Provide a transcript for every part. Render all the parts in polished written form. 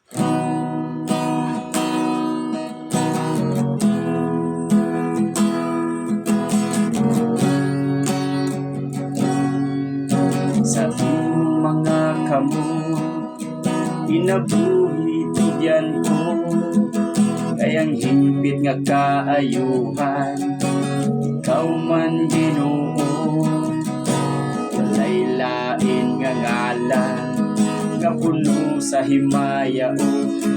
Sa iyong mga kamot, inabuhi tudyan ko, kayang hingpit nga kaayuhan, ikaw man Ginoo. Walay lain nga ngalan, nga puno sa himaya o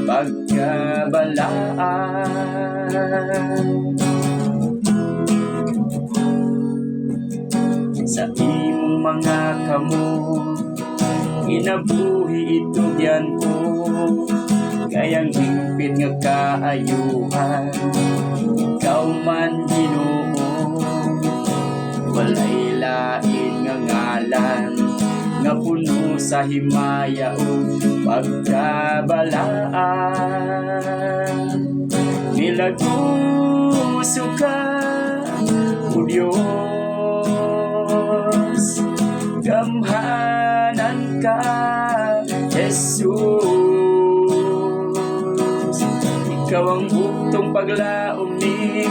pagkabalaan. Sa imong mga kamot, inabuhi itugyan ko, kayang hingpit nga kaayuhan, ikaw man Ginoo. Walay lain nga ngalan, nga puno sa himaya o pagkabalaan. Milaguso ka, O Diyos, gamhanan ka, Jesus. Ikaw ang buktong paglaom ni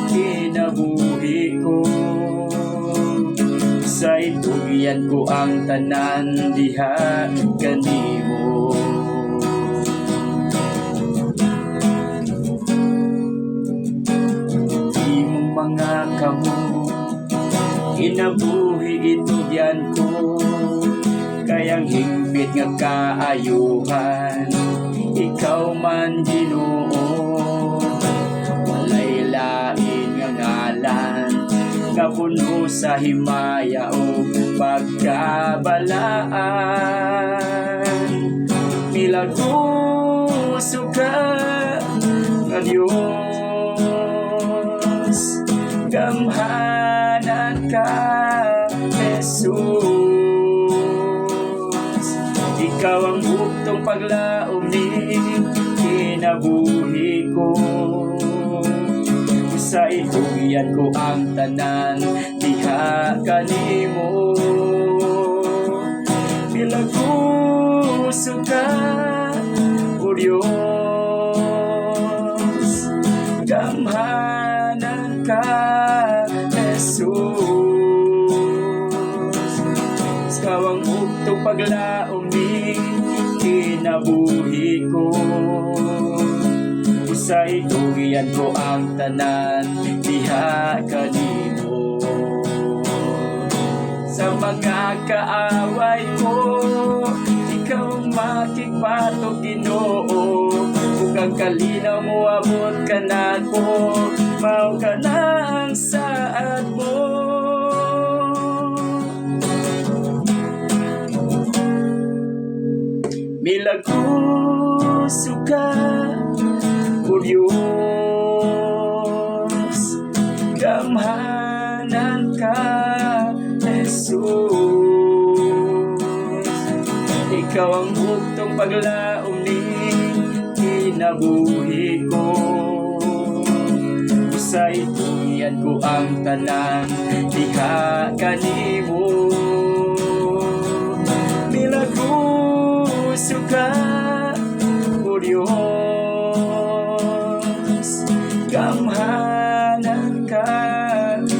kinabuhi ko, sa itugian ko ang tanan, diha kanimo. Imong mga kamot, inabuhi itugyan ko, kayang hingpit nga kaayuhan, ikaw man Ginoo. Walay lain nga ngalan, nga puno sa himaya o pagkabalaan. Milaguso ka, nga Diyos, gamhanan ka, Jesus. Ikaw ang buktong paglaom ni kinabuhi ko, sa itugian ko ang tanan, diha kanimo. Milaguso ka, O Diyos, gamhanan ka, Jesus. Ikaw ang buktong paglaom ni kinabuhi ko, sa itugian ko ang tanan, diha kanimo. Sa mga kaaway ko, ikaw ang makikbatok Ginoo. Kung ang kalinaw mo abot ka na ko, mao ka na ang saad mo. Milaguso ka, O Diyos, gamhanan ka, Jesus. Ikaw ang buktong paglaom ni kinabuhi ko, sa itugian ko ang tanan, diha kanimo. Milaguso ka, O Diyos, gamhanan ka,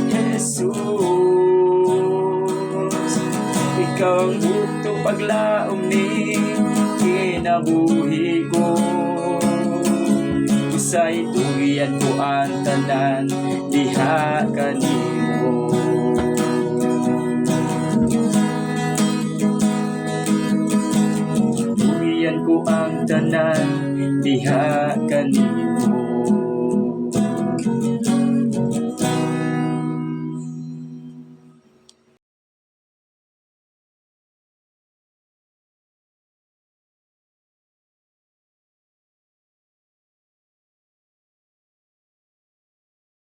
Jesus. Ikaw ang buktong paglaom ni kinabuhi ko, sa itugian ko ang tanan, diha kanimo. Itugian ko ang tanan, diha kanimo.